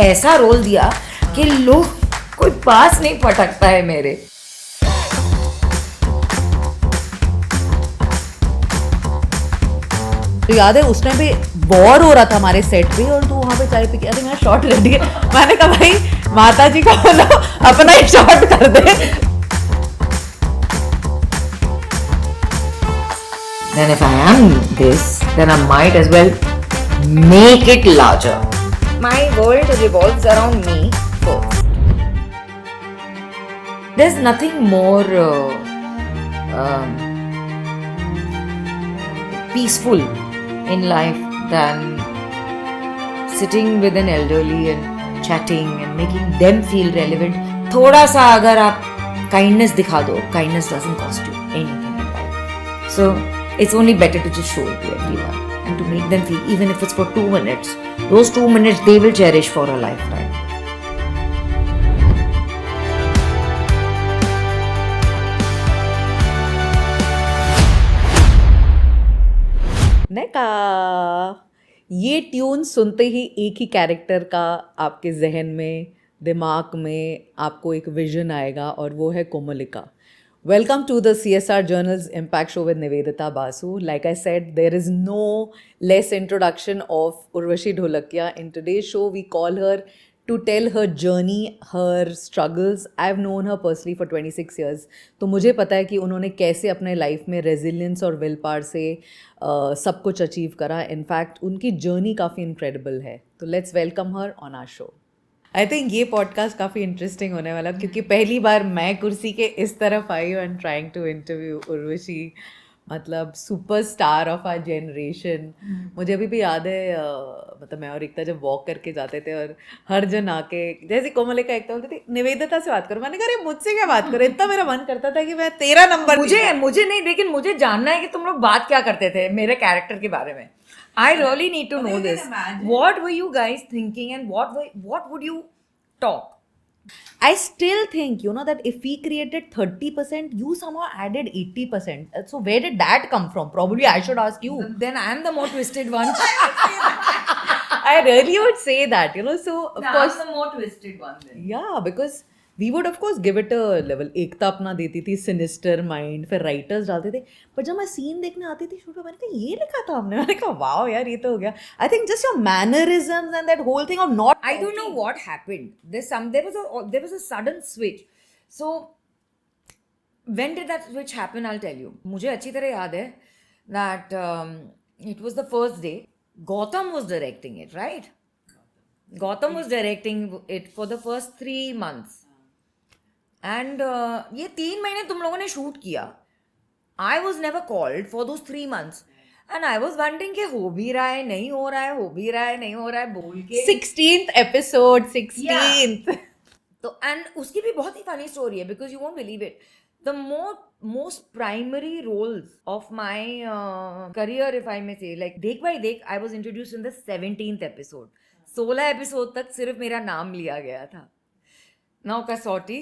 ऐसा रोल दिया कि लोग कोई पास नहीं पटकता है मेरे. तो याद है उस टाइम पे बोर हो रहा था हमारे सेट पे और तू वहाँ पे चाय पी के अरे मेरा शॉट रेडी है. मैंने कहा भाई माता जी को बोलो अपना ही शॉट कर दे. Then if I am this, then I might as well make it larger. My world revolves around me first. There's nothing more peaceful in life than sitting with an elderly and chatting and making them feel relevant. थोड़ा सा अगर आप kindness दिखा दो, kindness doesn't cost you anything in life. So it's only better to just show it to everyone and to make them feel, even if it's for 2 minutes, those 2 minutes they will cherish for a lifetime. नेका ये tune सुनते ही एक ही character का आपके जहन में दिमाग में आपको एक विजन आएगा और वो है Komalika. Welcome to the CSR Journal's Impact Show with Nivedita Basu. Like I said, there is no less introduction of Urvashi Dholakia. In today's show, we call her to tell her journey, her struggles. I've known her personally for 26 years. तो मुझे पता है कि उन्होंने कैसे अपने life में resilience और विल पावर से सब कुछ अचीव करा. इनफैक्ट उनकी जर्नी काफ़ी इनक्रेडिबल है. तो let's welcome her on our show. I think ये पॉडकास्ट काफ़ी इंटरेस्टिंग होने वाला क्योंकि पहली बार मैं कुर्सी के इस तरफ आई हूँ and trying to interview Urvashi. मतलब super star of our generation. मुझे अभी भी याद है मतलब मैं और एकता जब वॉक करके जाते थे और हर जन आके जैसे कोमलिका एकता बोलती थी निवेदिता से बात करो. मैंने कहा अरे मुझसे क्या बात करो. इतना मेरा मन करता था कि मैं तेरा नंबर मुझे नहीं, लेकिन मुझे जानना है कि तुम लोग बात क्या करते थे मेरे कैरेक्टर के बारे में. I really need to know this. What were you guys thinking and what would you talk? I still think, you know, that if we created 30%, you somehow added 80%. So where did that come from? Probably I should ask you. Then I am the more twisted one. I really would say that, you know. So of course, I'm the more twisted one then. yeah, because we would of course give it a level. एकता अपना देती थी sinister mind, फिर writers डालते थे. पर जब मैं scene देखने आती थी शूट पे मैंने कहा ये लिखा था हमने. मैंने कहा वाओ यार ये तो हो गया. I think just your mannerisms and that whole thing of not. I don't know what happened. There was a sudden switch. So when did that switch happen? I'll tell you. मुझे अच्छी तरह याद है that it was the first day. Gautam was directing it, right? Gautam was directing it for the first 3 months. And ये 3 महीने तुम लोगों ने शूट किया. I was never called for those 3 months. And I was wondering कि हो भी रहा है नहीं हो रहा है, हो भी रहा है नहीं हो रहा है बोल के. 16th episode, 16th. तो and उसकी भी बहुत ही funny story है because you won't believe it. The most primary roles of my career, if I may say, like Dekh Bhai Dekh, I was introduced in the 17th episode. 16 episode तक सिर्फ मेरा नाम लिया गया था. Now Kasauti,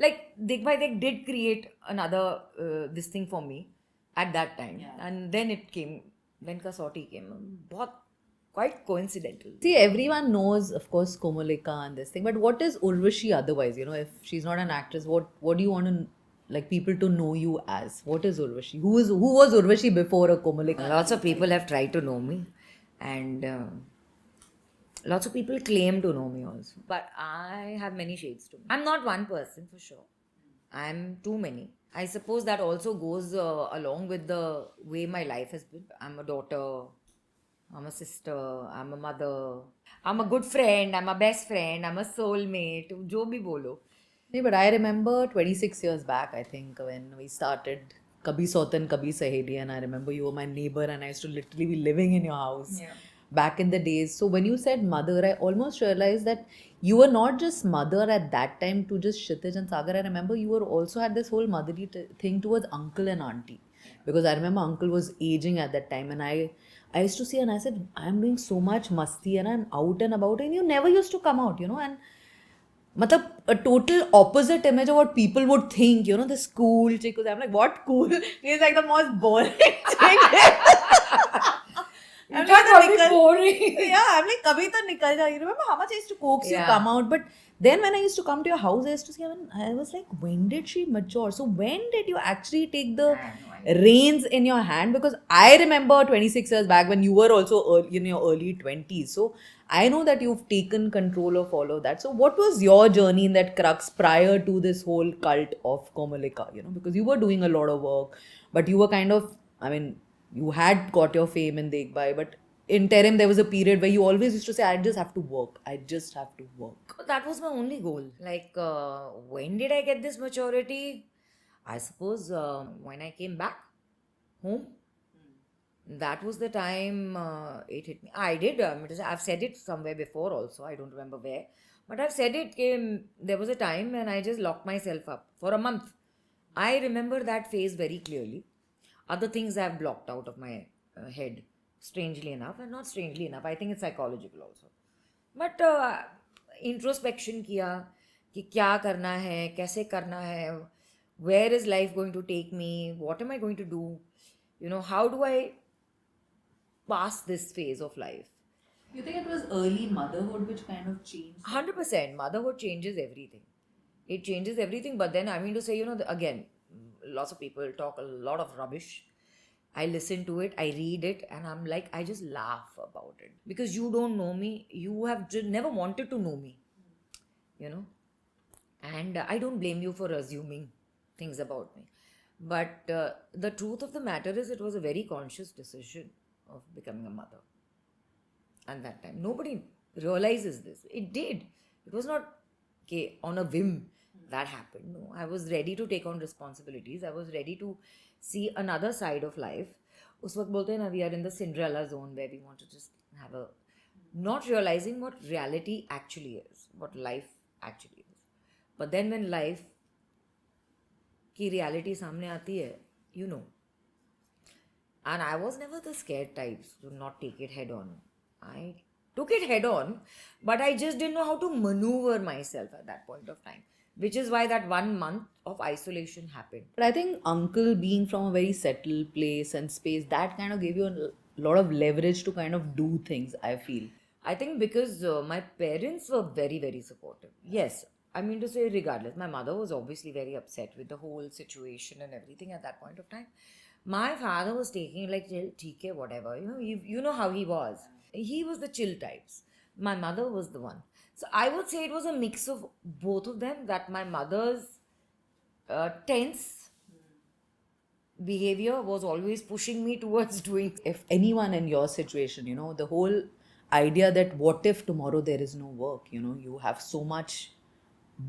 like Dekh Bhai Dekh did create another this thing for me at that time. Yeah. And then it came, when Kasauti came. बहुत quite coincidental. See, everyone knows, of course, Komalika and this thing, but what is Urvashi otherwise? You know, if she's not an actress, what do you want to like people to know you as? What is Urvashi? Who was Urvashi before a Komalika? Lots of people have tried to know me, and lots of people claim to know me also. But I have many shades to me. I'm not one person for sure. I'm too many. I suppose that also goes along with the way my life has been. I'm a daughter, I'm a sister, I'm a mother, I'm a good friend, I'm a best friend, I'm a soulmate, जो भी बोलो. No, but I remember 26 years back, I think, when we started Kabhi Sautan, Kabhi Saheli, and I remember you were my neighbor and I used to literally be living in your house. Yeah. Back in the days. So when you said mother, I almost realized that you were not just mother at that time to just Kshitij and Sagar. I remember you were also had this whole motherly thing towards uncle and auntie. Because I remember uncle was aging at that time and I used to see and I said, I'm doing so much masti and I'm out and about and you never used to come out, you know. And matlab, a total opposite image of what people would think, you know, this cool chick. I'm like, what cool? He's like the most boring chick. I'm That like, was "Nikal." boring. Yeah, I'm like, kabhi to nikal ja. You remember how much I used to coax you Yeah. come out? But then when I used to come to your house, I used to see, I was like, when did she mature? So when did you actually take the I have no idea. reins in your hand? Because I remember 26 years back when you were also early, in your early 20s. So I know that you've taken control of all of that. So what was your journey in that crux prior to this whole cult of Komalika? You know, because you were doing a lot of work, but you were kind of, I mean, you had got your fame in Dekhbhai, but interim there was a period where you always used to say, I just have to work. I just have to work. But that was my only goal. Like, when did I get this maturity? I suppose when I came back home. That was the time it hit me. I did. I've said it somewhere before also. I don't remember where. But I've said it. There was a time when I just locked myself up for a month. I remember that phase very clearly. Other things I've blocked out of my head, strangely enough. And not strangely enough. I think it's psychological also. But introspection किया कि क्या करना है, कैसे करना है, where is life going to take me, what am I going to do, you know, how do I pass this phase of life. You think it was early motherhood which kind of changed? 100%. Motherhood changes everything. It changes everything. But then, I mean to say, you know, again, lots of people talk a lot of rubbish. I listen to it, I read it, and I'm like, I just laugh about it. Because you don't know me. You have just never wanted to know me. You know? And I don't blame you for assuming things about me. But the truth of the matter is, it was a very conscious decision of becoming a mother. At that time, nobody realizes this. It did. It was not okay, on a whim that happened. No, I was ready to take on responsibilities. I was ready to see another side of life. उस वक्त बोलते हैं ना, we are in the Cinderella zone where we want to just have a, not realizing what reality actually is, what life actually is. But then when life की reality सामने आती है, you know. And I was never the scared types to not take it head on. I took it head on, but I just didn't know how to maneuver myself at that point of time, which is why that 1 month of isolation happened. But I think uncle being from a very settled place and space, that kind of gave you a lot of leverage to kind of do things, I feel. I think because my parents were very, very supportive. Yes, I mean to say, regardless, my mother was obviously very upset with the whole situation and everything at that point of time. My father was taking it like, theek hai, whatever. You know, you know how he was. He was the chill types. My mother was the one. So I would say it was a mix of both of them, that my mother's tense behavior was always pushing me towards doing. If anyone in your situation, you know, the whole idea that what if tomorrow there is no work, you know, you have so much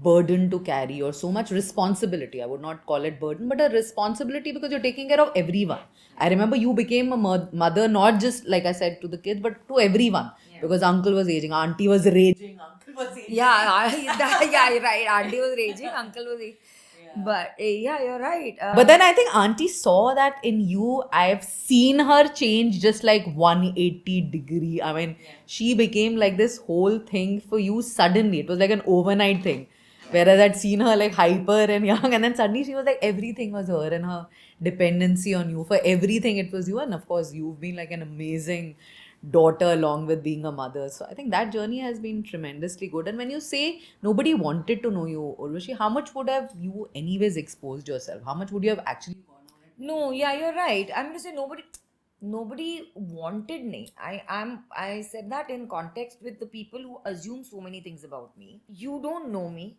burden to carry or so much responsibility. I would not call it burden, but a responsibility, because you're taking care of everyone. I remember you became a mother, not just like I said to the kids, but to everyone. Because uncle was aging, auntie was raging, uncle was aging. Yeah, right. Auntie was raging, uncle was raging. But yeah, you're right. But then I think auntie saw that in you. I've seen her change just like 180 degree. I mean, she became like this whole thing for you suddenly. It was like an overnight thing. Whereas I'd seen her like hyper and young, and then suddenly she was like, everything was her, and her dependency on you. For everything it was you. And of course, you've been like an amazing daughter along with being a mother. So I think that journey has been tremendously good. And when you say nobody wanted to know you, Urvashi, how much would have you anyways exposed yourself? How much would you have actually gone on it? No, yeah, you're right. I'm going to say nobody wanted me. I said that in context with the people who assume so many things about me. You don't know me.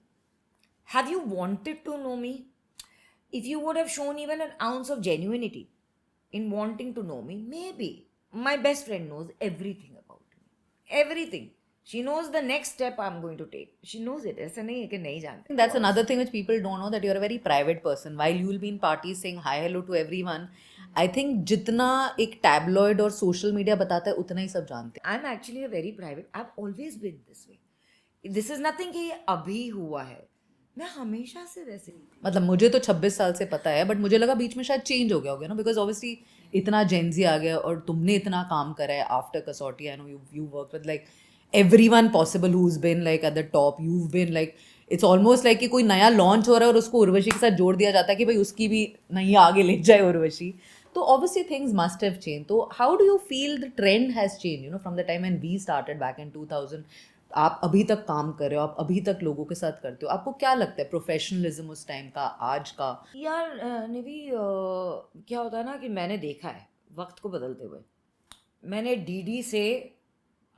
Have you wanted to know me? If you would have shown even an ounce of genuinity in wanting to know me, maybe. My best friend knows everything about me. Everything. She knows the next step I'm going to take. She knows it. ऐसा नहीं है कि नहीं जानते. That's another thing which people don't know, that you're a very private person. While you will be in parties saying hi, hello to everyone, I think जितना एक tabloid और social media बताता है, उतना ही सब जानते हैं. I'm actually a very private. I've always been this way. This is nothing कि अभी हुआ है. मैं हमेशा से वैसे ही थी. मतलब मुझे तो 26 साल से पता है, बट मुझे लगा बीच में शायद चेंज हो गया होगा ना, बिकॉज ऑब्वियसली इतना जेंजी आ गया और तुमने इतना काम करा है आफ्टर कसौटी. I know you work with like everyone possible who's been like at the top. You've been like, it's almost like कि कोई नया लॉन्च हो रहा है और उसको उर्वशी के साथ जोड़ दिया जाता है कि भाई उसकी भी नहीं आगे ले जाए उर्वशी. तो obviously things must have changed. तो how do you feel the trend has changed, you know, from the time when we started back in 2000? आप अभी तक काम कर रहे हो, आप अभी तक लोगों के साथ करते हो, आपको क्या लगता है प्रोफेशनलिज्म उस टाइम का, आज का? यार निवी क्या होता है ना कि मैंने देखा है वक्त को बदलते हुए। मैंने डीडी से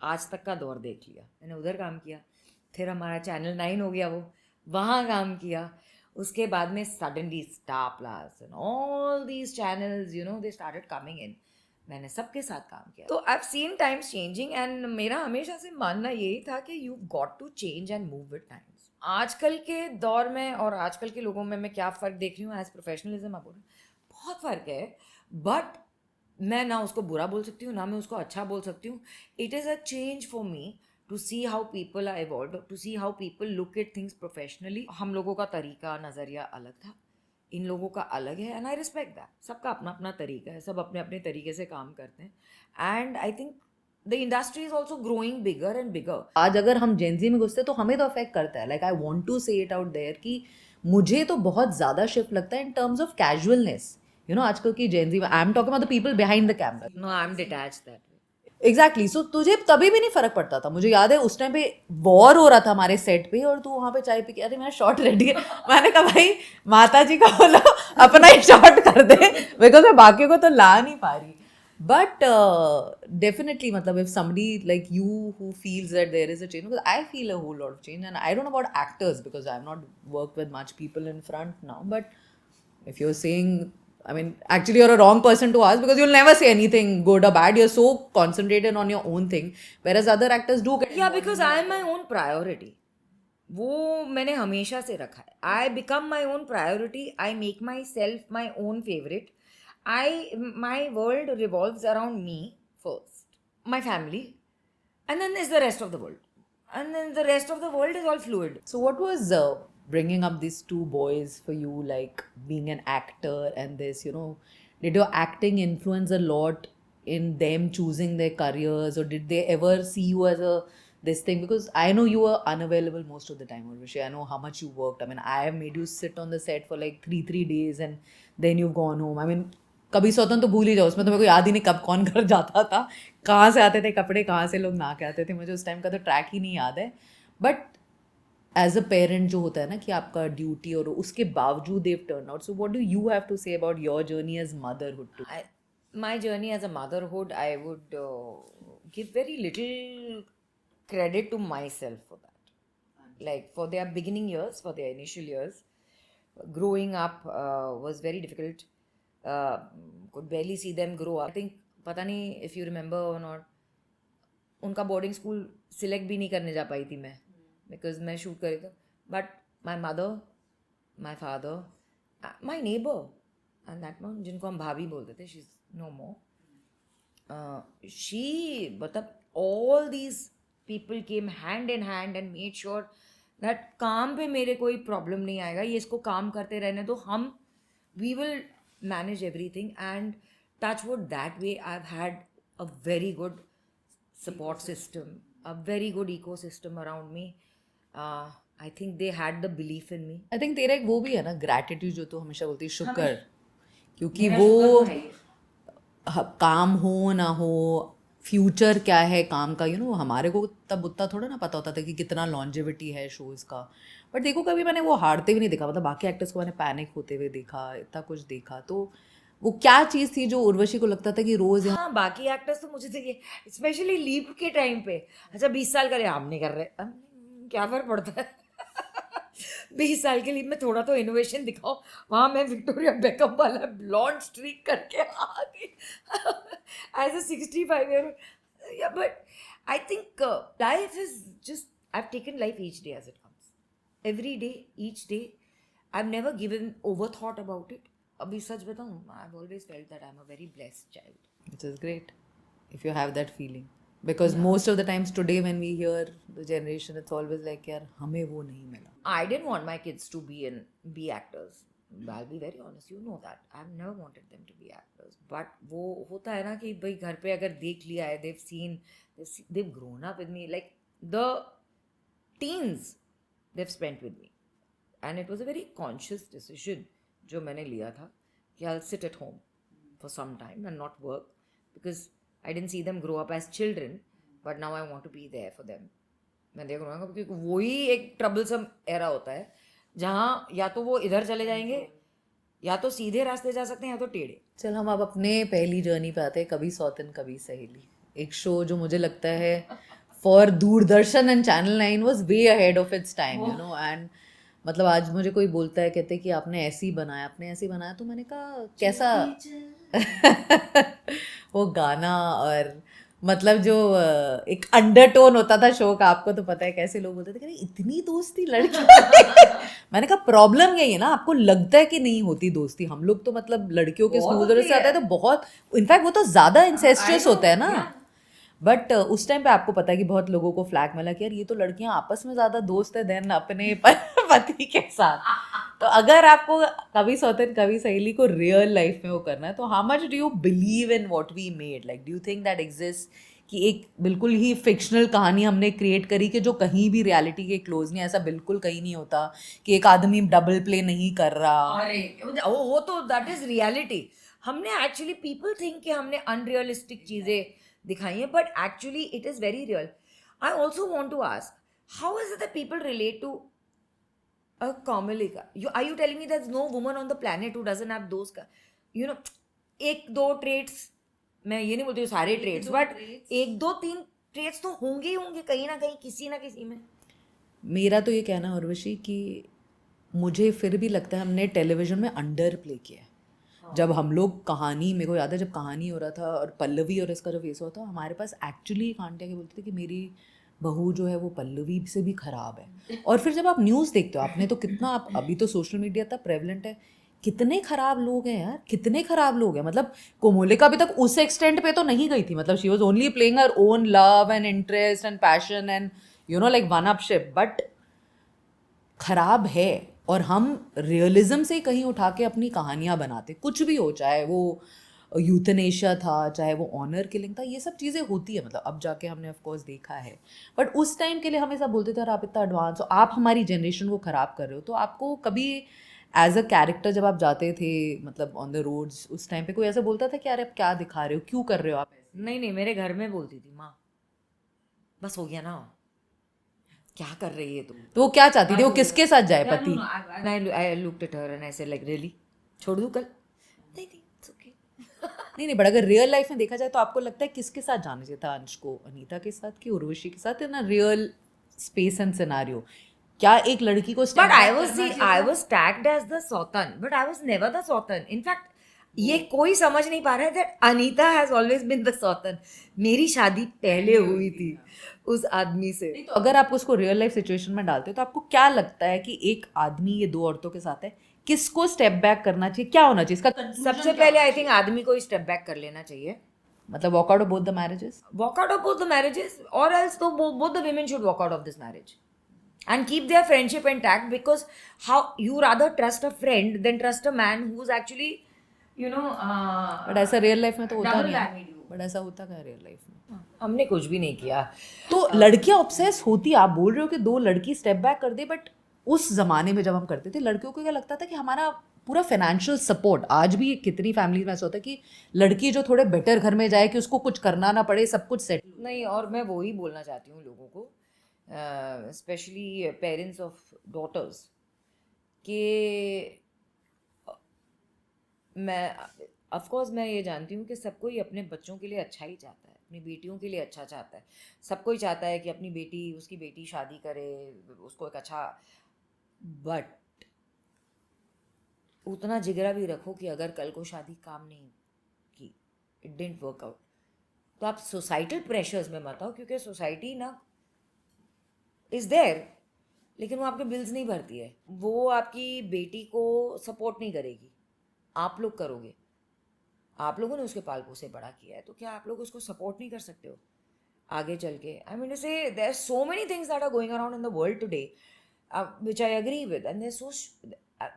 आज तक का दौर देख लिया। मैंने उधर काम किया, फिर हमारा चैनल 9 हो गया, वो वहाँ काम किया। उसके बाद में suddenly Star Plus and all these channels you know they started coming in. मैंने सबके साथ काम किया, तो I have seen times changing and मेरा हमेशा से मानना यही था कि you got to change and move with times. आजकल के दौर में और आजकल के लोगों में मैं क्या फ़र्क देख रही हूँ एज प्रोफेशनलिज्म, आप बोल रहे हैं, बहुत फ़र्क है। बट मैं ना उसको बुरा बोल सकती हूँ ना मैं उसको अच्छा बोल सकती हूँ। It is a change for me to see how people are evolve, to see how people look at things professionally. हम लोगों का तरीका नज़रिया अलग था, इन लोगों का अलग है एंड आई रिस्पेक्ट दैट। सबका अपना अपना तरीका है, सब अपने अपने तरीके से काम करते हैं and I think the industry is also growing bigger and bigger. आज अगर हम जेनजी में घुसते तो हमें तो अफेक्ट करता है। Like I want to say it out there कि मुझे तो बहुत ज़्यादा शिफ्ट लगता है in terms of casualness. You know आजकल की Gen Z, I am talking about the people behind the camera. No I am detach that. Exactly, so तुझे तभी भी नहीं फर्क पड़ता था। मुझे याद है उस टाइम पे वॉर हो रहा था हमारे सेट पे और तू वहाँ पे चाय पी के, अरे मेरा शॉट रेडी है। मैंने कहा भाई माता जी का बोलो अपना ही शॉट कर दे, बिकॉज मैं बाकी को तो ला नहीं पा रही। बट डेफिनेटली मतलब if somebody like you who feels that there is a change, because I feel a whole lot of change, and I don't know about actors because I've not worked with much people in front now, but if you're saying, I mean, actually you're a wrong person to ask because you'll never say anything good or bad. You're so concentrated on your own thing, whereas other actors do get या because I am my own priority, वो मैंने हमेशा से रखा है। I become my own priority, I make my self my own favourite. My world revolves around me first, my family, and then is the rest of the world, and then the rest of the world is all fluid. So, what was bringing up these two boys for you, like being an actor and this, you know, did your acting influence a lot in them choosing their careers, or did they ever see you as a this thing? Because I know you were unavailable most of the time, Urvashi. I know how much you worked. I mean, I have made you sit on the set for like three days and then you've gone home. I mean, कभी सोता तो भूल ही जाओ, उसमें तो मेरे को याद ही नहीं कब कौन घर जाता था, कहाँ से आते थे कपड़े, कहाँ से लोग ना के आते थे, मुझे उस टाइम का तो ट्रैक ही नहीं याद है। बट एज अ पेरेंट जो होता है ना कि आपका ड्यूटी और उसके बावजूद देव turn out, so what do you have to say about your journey as motherhood too? My journey as a motherhood, I would give very little credit to myself for that. Like for their beginning years, for their initial years, growing up was very difficult. Could barely see them grow up. I think, पता नहीं if you remember or not, उनका boarding school select भी नहीं करने जा पाई थी मैं, because मैं शूट कर रही थी। But my mother, my father, my neighbour and that one जिनको हम भाभी बोलते थे, she is no more, she मतलब all these people came hand in hand and made sure that काम पे मेरे कोई प्रॉब्लम नहीं आएगा, ये इसको काम करते रहने दो, हम we will manage everything. And touch wood that way I have had a very good support system, a very good ecosystem around me. I think they had the belief in me. I think तेरा एक वो भी है ना gratitude, जो तू हमेशा बोलती है शुक्र, क्योंकि मेरा वो शुक्र तो है ही। काम हो ना हो, फ्यूचर क्या है काम का, यू नो हमारे को तब उतना थोड़ा ना पता होता था कि कितना लॉन्जेविटी है शोज़ का। बट देखो कभी मैंने वो हारते भी नहीं देखा, मतलब बाकी एक्टर्स को मैंने पैनिक होते हुए देखा, इतना कुछ देखा। तो वो क्या चीज़ थी जो उर्वशी को लगता था कि रोज़ हाँ, बाकी एक्टर्स तो मुझे देखिए स्पेशली लीप के टाइम पे, अच्छा 20 साल का रहे, हम नहीं कर रहे, क्या फर्क पड़ता है। 20 साल के लीप में थोड़ा तो इनोवेशन दिखाओ। वहाँ मैं विक्टोरिया बेकम वाला ब्लॉन्ड स्ट्रीक करके आ गई एज अ 65-year-old। या but I think life is just, I have taken life each day as it comes, every day each day. I have never given over thought about it. अभी सच बताऊँ, I have always felt that I am a very blessed child. which is great if you have that feeling, because most of the times today when we hear the generation, it's always like यार हमें वो नहीं मिला। I didn't want my kids to be actors. I'll be very honest, you know that. I've never wanted them to be actors. But वो होता है ना कि भाई घर पे अगर देख लिया है, they've grown up with me. Like the teens they've spent with me. And it was a very conscious decision जो मैंने लिया था कि I'll sit at home for some time and not work because I didn't see them grow up as children, but now I want to be there for them when they're growing up, क्योंकि वही एक troublesome era होता है जहाँ या तो वो इधर चले जाएंगे या तो सीधे रास्ते जा सकते हैं या तो टेढ़े. चल हम अब अपने पहली जर्नी पे आते हैं, कभी सौतन कभी सहेली. एक शो जो मुझे लगता है for Doordarshan and channel 9 was way ahead of its time, you know. And मतलब आज मुझे कोई बोलता है, कहते कि आपने ऐसे ही बनाया, आपने ऐसे ही बनाया, तो मैंने कहा कैसा वो गाना और मतलब जो एक अंडरटोन होता था शो का, आपको तो पता है कैसे लोग बोलते थे कि इतनी दोस्ती लड़की. मैंने कहा प्रॉब्लम यही है ना, आपको लगता है कि नहीं होती दोस्ती. हम लोग तो मतलब लड़कियों के स्कूल से आते हैं तो बहुत, इनफैक्ट वो तो ज्यादा इंसेस्ट्रियस होता है ना. बट उस टाइम पे आपको पता है कि बहुत लोगों को फ्लैग मिला कि यार ये तो लड़कियां आपस में ज्यादा दोस्त है देन अपने पति के साथ. तो अगर आपको कभी सौतन कभी सहेली को रियल लाइफ में वो करना है, तो how much do you believe in what we made? Like do you think that exist कि एक बिल्कुल ही फिक्शनल कहानी हमने क्रिएट करी कि जो कहीं भी रियलिटी के क्लोज नहीं, ऐसा बिल्कुल कहीं नहीं होता कि एक आदमी डबल प्ले नहीं कर रहा. अरे वो तो दैट इज रियलिटी. हमने एक्चुअली पीपल थिंक कि हमने अनरियलिस्टिक चीजें दिखाई है, but actually it is very real. I also want to ask how is it that people relate to a Kamalika? Are you telling me there's no woman on the planet who doesn't have those, you know, एक दो traits, मैं ये नहीं बोलती हूँ सारे traits, but एक दो तीन traits तो होंगे ही होंगे कहीं ना कहीं किसी ना किसी में. मेरा तो ये कहना है उर्वशी कि मुझे फिर भी लगता है हमने टेलीविजन में अंडर प्ले किया है. जब हम लोग कहानी, मेरे को याद है जब कहानी हो रहा था और पल्लवी और इसका जो फेस हुआ था, हमारे पास एक्चुअली एक आंटिया के बोलते थे कि मेरी बहू जो है वो पल्लवी से भी खराब है. और फिर जब आप न्यूज़ देखते हो, आपने तो कितना, आप अभी तो सोशल मीडिया इतना प्रेवलेंट है, कितने खराब लोग हैं यार, कितने खराब लोग हैं. मतलब कोमोलिका अभी तक उस एक्सटेंट पे तो नहीं गई थी. मतलब she was only playing her own love and interest and passion and you know like one अपशिप, बट खराब है. और हम रियलिज्म से कहीं उठा के अपनी कहानियाँ बनाते, कुछ भी हो, चाहे वो यूथनेशिया था, चाहे वो ऑनर किलिंग था, ये सब चीज़ें होती है. मतलब अब जाके हमने ऑफ कोर्स देखा है, बट उस टाइम के लिए हम ऐसा बोलते थे और आप इतना एडवांस हो, आप हमारी जनरेशन को ख़राब कर रहे हो. तो आपको कभी एज अ कैरेक्टर जब आप जाते थे मतलब ऑन द रोड्स, उस टाइम पे कोई ऐसा बोलता था कि यार आप क्या दिखा रहे हो, क्यों कर रहे हो आप ऐसे? नहीं, मेरे घर में बोलती थी माँ बस हो गया ना, क्या कर रही है तुम. तो वो क्या चाहती थी, वो किसके साथ जाए पति? I looked at her and I said like really छोड़ दूँ कल. नहीं it's okay. नहीं, बट अगर रियल लाइफ में देखा जाए तो आपको लगता है किसके साथ जाना चाहिए था अंश को, अनीता के साथ कि उर्वशी के साथ, in a real space and scenario? क्या एक लड़की को But I was tagged as the Sautan, but I was never the Sautan. In fact, ये कोई समझ नहीं पा रहा है that Anita has always been the Sautan. मेरी शादी पहले हुई थी उस आदमी से. तो अगर आप उसको रियल लाइफ सिचुएशन में डालते हो तो आपको क्या लगता है कि एक आदमी ये दो औरतों के साथ है, किसको स्टेप बैक करना चाहिए, क्या होना चाहिए इसका? सबसे पहले आई थिंक आदमी को स्टेप बैक कर लेना चाहिए. मतलब walk out of both the marriages, Walk out of both the marriages, or else both the women should walk out of this marriage and keep their friendship intact, because how you rather trust a friend than trust a man who's actually you know but ऐसा real life में तो होता double नहीं है. whammied you. But ऐसा होता क्या real life में? हमने कुछ भी नहीं किया. तो लड़कियां ऑब्सेस होती, आप बोल रहे हो कि दो लड़की स्टेप बैक कर दे, बट उस जमाने में जब हम करते थे लड़कियों को क्या लगता था कि हमारा पूरा फाइनेंशियल सपोर्ट, आज भी कितनी फैमिली में ऐसा होता है कि लड़की जो थोड़े बेटर घर में जाए कि उसको कुछ करना ना पड़े, सब कुछ सेट नहीं, और मैं वही बोलना चाहती हूँ लोगों को, स्पेशली पेरेंट्स ऑफ डॉटर्स, कि मैं ऑफ कोर्स मैं ये जानती हूँ कि सब कोई अपने बच्चों के लिए अच्छा ही चाहता है, अपनी बेटियों के लिए अच्छा चाहता है. सब कोई चाहता है कि अपनी बेटी, उसकी बेटी शादी करे, उसको एक अच्छा, बट उतना जिगरा भी रखो कि अगर कल को शादी काम नहीं की, इट डिडंट वर्क आउट, तो आप सोसाइटल प्रेशर्स में मत आओ, क्योंकि सोसाइटी ना इज देयर, लेकिन वो आपके बिल्स नहीं भरती है, वो आपकी बेटी को सपोर्ट नहीं करेगी, आप लोग करोगे. आप लोगों ने उसके पाल पोसे बड़ा किया है, तो क्या आप लोग उसको सपोर्ट नहीं कर सकते हो आगे चल के? I mean to say there are so many things that are going around in the world today which I agree with, and they're so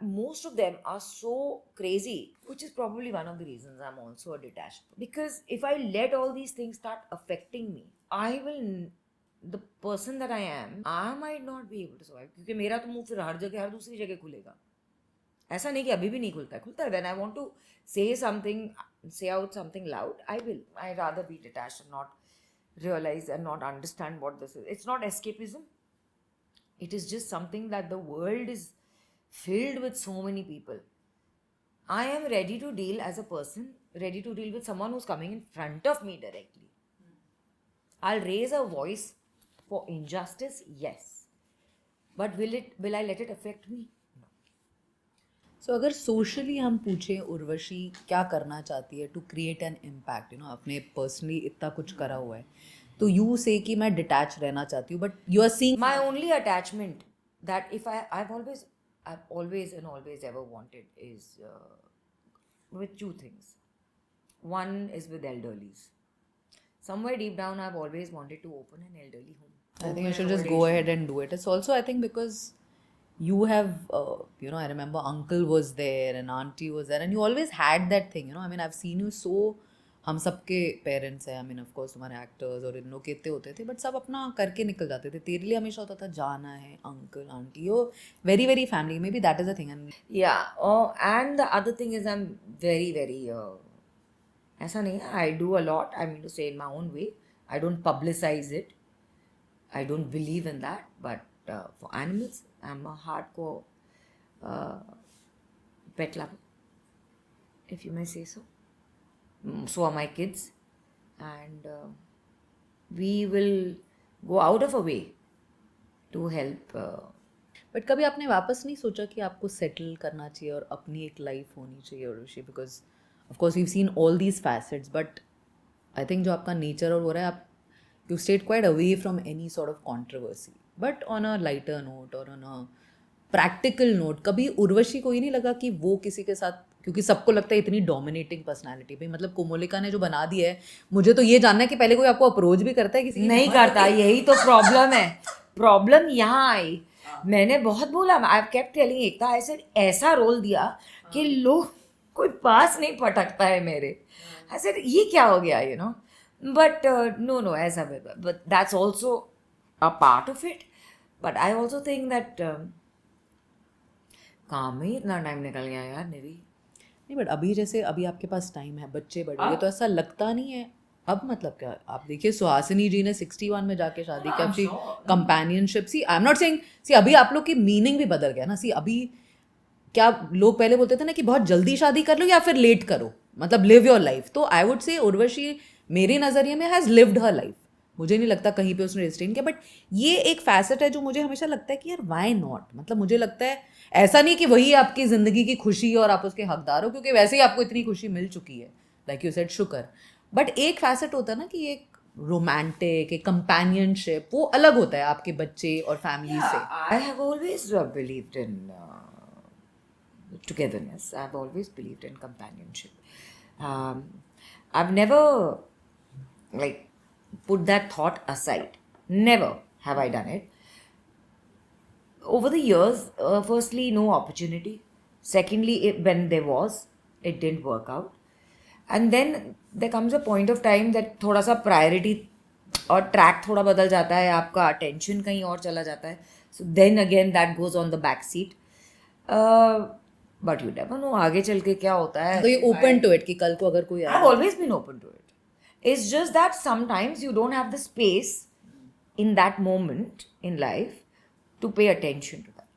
most of them are so crazy, which is probably one of the reasons I'm also a detached, because if I let all these things start affecting me, I will, the person that I am, I might not be able to survive, क्योंकि मेरा तो मुंह फिर हर जगह, हर दूसरी जगह खुलेगा. ऐसा नहीं कि अभी भी नहीं खुलता है, when I want to say something say out something loud, I will. I'd rather be detached and not realize and not understand what this is. It's not escapism. It is just something that the world is filled with so many people. I am ready to deal as a person, ready to deal with someone who's coming in front of me directly. I'll raise a voice for injustice, yes. But will I let it affect me? No. सो अगर socially हम पूछें उर्वशी क्या करना चाहती है to create an impact, you know आपने personally इतना कुछ करा हुआ है, तो यू से कि मैं डिटैच रहना चाहती हूँ, but you are seeing My only attachment that if I've always and always ever wanted is with two things. One is with elderlies. Somewhere deep down, I've always wanted to open an elderly home. I think you should just go ahead and do it. It's also, I think, because you have, I remember uncle was there and auntie was there, and you always had that thing, I mean, I've seen you so, हम सबके parents हैं, I mean, of course, तुम्हारे actors और इन लोग कितने होते थे, but सब अपना करके निकल जाते थे. तेरे लिए हमेशा होता था जाना है, uncle aunty, yo very very family, may be that is a thing. Yeah. Oh, and the other thing is I'm very, very, ऐसा नहीं है, I do a lot, I mean to say in my own way. I don't publicize it. I don't believe in that. But for animals, I'm a hardcore pet lover, if you may say so. So are my kids. And we will go out of a way to help. But कभी आपने वापस नहीं सोचा कि आपको settle करना चाहिए और अपनी एक लाइफ होनी चाहिए Urvashi, because of course we've seen all these facets, but I think जो आपका नेचर और हो रहा है, आप you stayed quite away from any sort of controversy, but on a lighter note और ऑन अ प्रैक्टिकल नोट, कभी उर्वशी को ही नहीं लगा कि वो किसी के साथ, क्योंकि सबको लगता है इतनी डोमिनेटिंग पर्सनालिटी, भाई मतलब कोमोलिका ने जो बना दिया है, मुझे तो ये जानना है कि पहले कोई आपको अप्रोच भी करता है किसी नहीं करता, यही तो प्रॉब्लम है. प्रॉब्लम यहाँ आई, मैंने बहुत बोला, I kept telling Ekta, I said ऐसा रोल दिया कि लोग कोई पास नहीं पटकता है मेरे. आई सेड ये क्या हो गया, बट नो ऐसा, but that's also a part of it. But I also think that काम में इतना टाइम निकल गया यार मेरी. नहीं, बट अभी जैसे अभी आपके पास टाइम है, बच्चे बड़े हो गए, तो ऐसा लगता नहीं है अब, मतलब क्या, आप देखिए सुहासिनी जी ने 61 में जाके शादी की, अपनी companionship, see I am not saying, see अभी आप लोग की मीनिंग भी बदल गया ना. सी अभी क्या लोग पहले बोलते थे ना कि बहुत जल्दी शादी कर लो या फिर लेट करो, मतलब लिव योर लाइफ, तो आई वुड से उर्वशी मेरे नज़रिए में हैज़ लिव्ड हर लाइफ. मुझे नहीं लगता कहीं पे उसने रिस्ट्रेन किया, बट ये एक फैसेट है जो मुझे हमेशा लगता है कि यार वाई नॉट, मतलब मुझे लगता है ऐसा नहीं कि वही आपकी ज़िंदगी की खुशी और आप उसके हकदार हो, क्योंकि वैसे ही आपको इतनी खुशी मिल चुकी है, लाइक यू सेड, शुक्र. बट एक फैसेट होता है ना कि एक रोमांटिक, एक कंपेनियनशिप, वो अलग होता है आपके बच्चे और फैमिली से. I have always believed in togetherness. I've always believed in companionship. I've never put that thought aside. Never have I done it. Over the years, firstly, no opportunity. Secondly, when there was, it didn't work out. And then there comes a point of time that थोड़ा सा priority और track थोड़ा बदल जाता है, आपका attention कहीं और चला जाता है. So then again that goes on the back seat. But you never know आगे चल के क्या होता है. तो ये ओपन टू इट कि कल को अगर कोई I have always been open to it. It's just that sometimes you don't have the space in that moment in life to pay attention to that.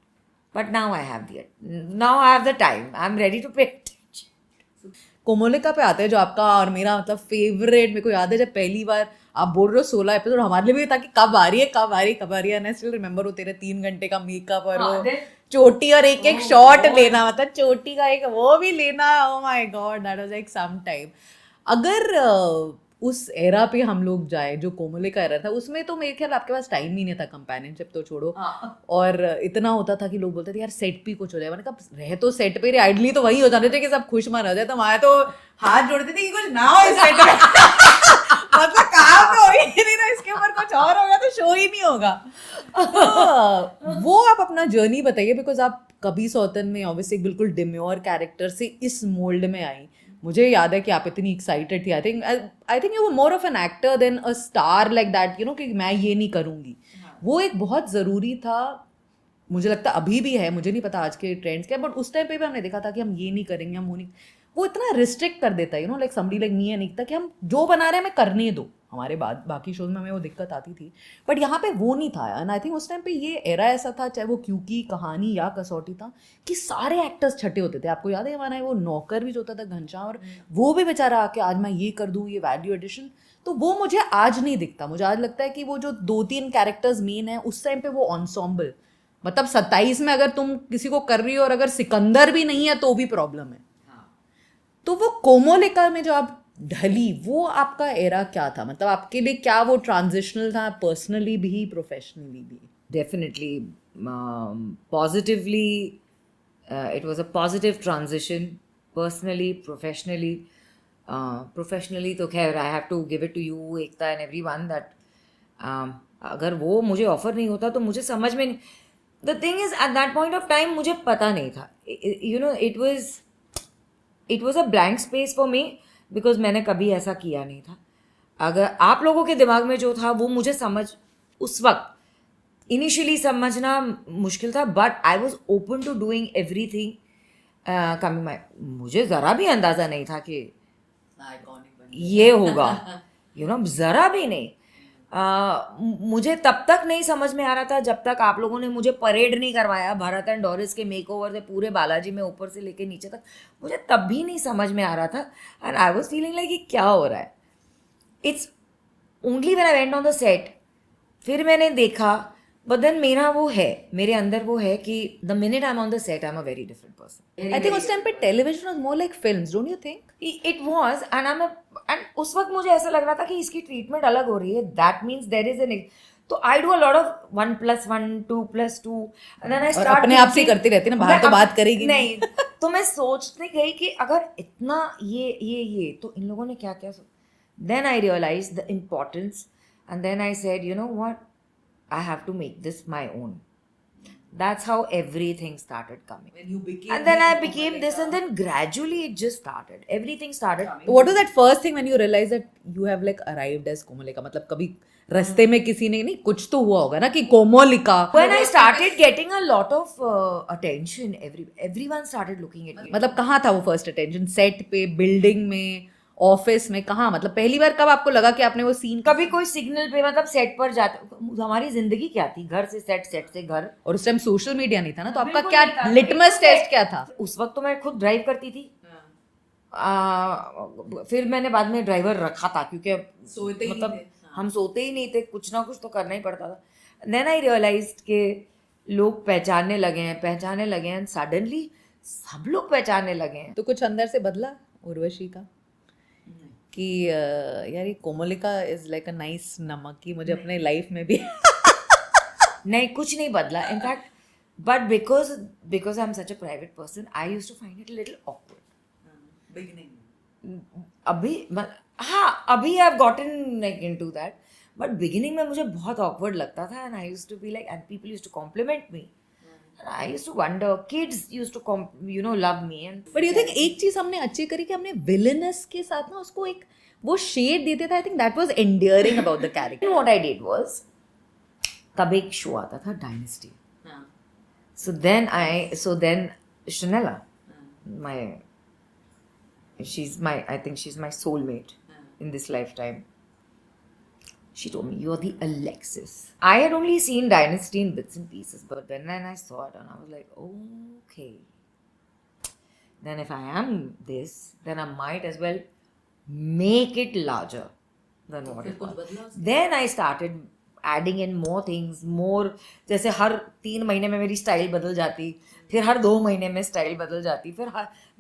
But now I have the time. I am ready to pay attention. Komolika पे आते हैं, जो आपका और मेरा मतलब favourite. मेरे को याद है जब पहली बार आप बोल रहे हो 16 एपिसोड, हमारे लिए भी था कि कब आ रही है. एंड आई स्टिल रिमेंबर वो तेरे 3 घंटे का मेकअप और वो चोटी और एक एक शॉट लेना, मतलब चोटी का एक वो भी लेना. Oh my god, that was like some time. अगर उस एरा पे हम लोग जाए जो कोमोलिका एरा था, उसमें तो मेरे ख्याल आपके पास टाइम ही नहीं था, कंपेनियनशिप तो छोड़ो. और इतना होता था कि लोग बोलते थे यार सेट पे कुछ हो जाए. मैंने कहा रहे तो सेट पे, आइडली तो वही हो जाते थे कि सब खुश मन हो जाए. तो हमारे तो हाथ जोड़ते थे कि कुछ ना हो सेट पे. मतलब काम तो हो ही नहीं रहा, इसके ऊपर कुछ और होगा तो शो ही नहीं होगा. तो वो आप अपना जर्नी बताइए, बिकॉज आप कभी सौतन में ऑब्वियसली बिल्कुल डिम्योर कैरेक्टर से इस मोल्ड में आई. मुझे याद है कि आप इतनी एक्साइटेड थी. I think you were more of an actor than a star like that, कि मैं ये नहीं करूँगी. वो एक बहुत ज़रूरी था, मुझे लगता अभी भी है, मुझे नहीं पता आज के ट्रेंड्स क्या, बट उस टाइम पे भी हमने देखा था कि हम ये नहीं करेंगे, हम वो नहीं. वो इतना रिस्ट्रिक्ट कर देता है, you know, like somebody like me and Ekta, कि हम जो बना रहे हैं हमें करने दो. हमारे बाद बाकी शोज में हमें वो दिक्कत आती थी, बट यहाँ पे वो नहीं था. एंड आई थिंक उस टाइम पे ये एरा ऐसा था, चाहे वो क्योंकि कहानी या कसौटी था, कि सारे एक्टर्स छठे होते थे. आपको याद है हमारा वो नौकर भी जो होता था घनश्याम, और वो भी बेचारा आके आज मैं ये कर दूँ, ये वैल्यू एडिशन. तो वो मुझे आज नहीं दिखता. मुझे आज लगता है कि वो जो 2-3 कैरेक्टर्स मेन है, उस टाइम पे वो ऑन्सॉम्बल, मतलब 27 में अगर तुम किसी को कर रही हो और अगर सिकंदर भी नहीं है तो भी प्रॉब्लम है. तो वो कोमोलिका में जो आप ढली, वो आपका एरा क्या था? मतलब आपके लिए क्या वो ट्रांजिशनल था, पर्सनली भी प्रोफेशनली भी? Definitely, positively, it was a positive transition, personally, professionally. Professionally तो खैर I have to give it to you, Ekta and everyone, that अगर वो मुझे ऑफर नहीं होता तो मुझे समझ में नहीं. The thing is, at that point of time मुझे पता नहीं था. You know, it was a blank space for me, because मैंने कभी ऐसा किया नहीं था. अगर आप लोगों के दिमाग में जो था वो मुझे समझ उस वक्त इनिशियली समझना मुश्किल था, but I was open to doing everything coming my. मुझे ज़रा भी अंदाज़ा नहीं था कि ये होगा, यू नो, ज़रा भी नहीं. मुझे तब तक नहीं समझ में आ रहा था जब तक आप लोगों ने मुझे परेड नहीं करवाया भरत एंड डोरिस के मेकओवर से पूरे बालाजी में ऊपर से लेके नीचे तक. मुझे तब भी नहीं समझ में आ रहा था, and I was feeling like कि क्या हो रहा है. It's only when I went on the set, फिर मैंने देखा. बट देन मेरा वो है, मेरे अंदर वो है कि the minute I am on the set I am a very different person. I think उस टाइम पे television was more like films, don't you think? It was, and उस वक्त मुझे ऐसा लग रहा था कि इसकी ट्रीटमेंट अलग हो रही है. That means there is an, तो I do a lot of 1+1, 2+2, and then I start अपने आप से करती रहती ना, बाहर तो बात करेगी नहीं. तो मैं सोचने गई कि अगर इतना ये तो इन लोगों ने क्या क्या सोचा. Then I realize the importance, and then I said, you know what, I have to make this my own. That's how everything started coming. When you became, and then I became this, and then gradually it just started. Everything started. What was that first thing when you realized that you have like arrived as Komolika? मतलब कभी रास्ते में किसी ने, नहीं, कुछ तो हुआ होगा ना कि Komolika. When I started getting a lot of attention, everyone started looking at me. मतलब कहाँ था वो फर्स्ट अटेंशन? सेट पे, बिल्डिंग में, ऑफिस में, कहाँ? मतलब पहली बार कब आपको लगा कि आपने वो सीन? कभी कोई सिग्नल पे, मतलब सेट पर जाते. हमारी जिंदगी क्या थी, घर से सेट, सेट से घर. और उस टाइम सोशल मीडिया नहीं था ना, तो आपका क्या लिटमस टेस्ट क्या था? उस वक्त तो मैं खुद ड्राइव करती थी. फिर मैंने बाद में ड्राइवर रखा था, क्योंकि मतलब हम सोते ही नहीं थे, कुछ ना कुछ तो करना ही पड़ता था. देन आई रियलाइज्ड कि लोग पहचानने लगे हैं, एंड सडनली सब लोग पहचानने लगे हैं. तो कुछ अंदर से बदला उर्वशी का कि यार ये Komolika is like a nice नमक, की मुझे अपने लाइफ में भी नहीं, कुछ नहीं बदला. In fact, but because I am such a private person, I used to find it little awkward beginning. अभी I have gotten like into that, but beginning में मुझे बहुत ऑकवर्ड लगता था, and I used to be like, and people used to compliment me. I used to wonder, kids used to love me. And but you think एक चीज हमने अच्छी करी कि हमने villainous के साथ ना उसको एक वो शेड देते थे. I think that was endearing about the character. what I did was, तब एक शो आता था Dynasty. So then Shanella, I think she's my soulmate in this lifetime. She told me, "You're the Alexis." I had only seen Dynasty in bits and pieces, but then I saw it and I was like, okay. Then if I am this, then I might as well make it larger than what it was. Then I started adding in more things, more. जैसे हर 3 महीने में मेरी style बदल जाती, फिर हर 2 महीने में style बदल जाती, फिर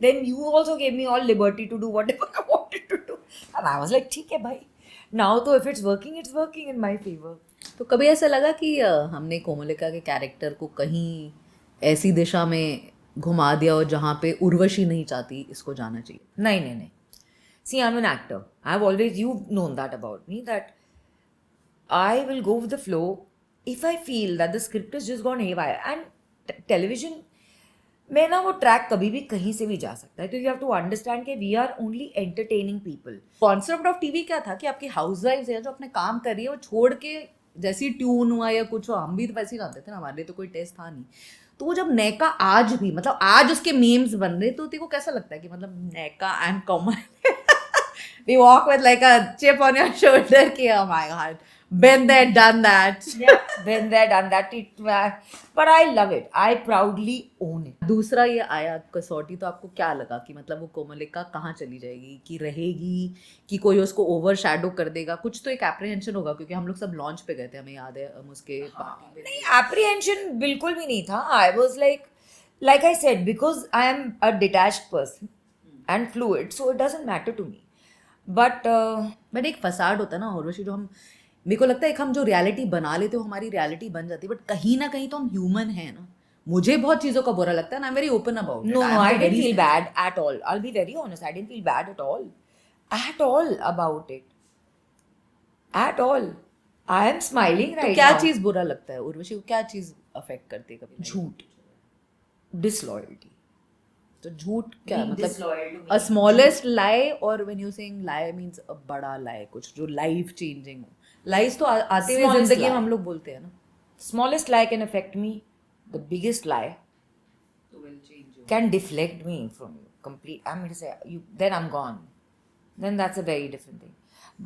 then you also gave me all liberty to do whatever I wanted to do. And I was like, ठीक है भाई. Now तो if it's working in my favor. तो कभी ऐसा लगा कि हमने कोमोलिका के कैरेक्टर को कहीं ऐसी दिशा में घुमा दिया हो जहाँ पे उर्वशी नहीं चाहती इसको जाना चाहिए? नहीं. See, I'm an actor. I've always, you've known that about me, that I will go with the flow if I feel that the script has just gone haywire. And television में ना वो ट्रैक कभी भी कहीं से भी जा सकता है. तो यू हैव टू अंडरस्टैंड कि we are only entertaining people. Concept of TV क्या था कि आपकी हाउस वाइफ्स है जो अपने काम कर रही है, वो छोड़ के जैसी ट्यून हुआ या कुछ हो, हम भी तो वैसे ही गाते थे ना, हमारे लिए तो कोई टेस्ट था नहीं। तो वो जब नैका आज भी, मतलब आज उसके मीम्स बन रहे, तो तेरे को कैसा लगता है कि मतलब नैका and common we walk with like a chip on your shoulder कि oh my god, been there, done that. Yeah, been there, done that. But I love it. I proudly own it. दूसरा ये आया कसौटी, तो आपको क्या लगा कि मतलब वो कोमलिका कहाँ चली जाएगी, कि रहेगी, कि कोई उसको ओवर शैडो कर देगा? कुछ तो एक एप्रीहेंशन होगा, क्योंकि हम लोग सब लॉन्च पे गए थे, हमें याद है, हम उसके पार्टी नहीं, apprehension बिल्कुल भी नहीं था. I was like I said, because I am a detached person and fluid, so it doesn't matter to me. But but एक फसाड होता है ना उर्वशी, जो हम, मेरे को लगता है एक हम जो रियलिटी बना लेते हो हमारी रियलिटी बन जाती है, बट कहीं ना कहीं तो हम ह्यूमन हैं ना। मुझे बहुत चीज़ों का बुरा लगता है, I am very open about it. no, I didn't feel bad at all. I'll be very honest. I didn't feel bad at all about it. At all. I am smiling तो right क्या now. चीज़ बुरा लगता है उर्वशी को? क्या चीज़ affect करती है कभी? झूठ, disloyalty. तो झूठ क्या Being मतलब? disloyal to me. A smallest lie, और when you saying lie means a बड़ा लाई, कुछ जो लाइफ चेंजिंग हो। लाइस तो आते हुए Smallest जिंदगी में lie. हम लोग बोलते हैं ना। Smallest lie can affect me. The biggest lie can deflect me from you complete. I'm going to say you. Then I'm gone. Then that's a very different thing.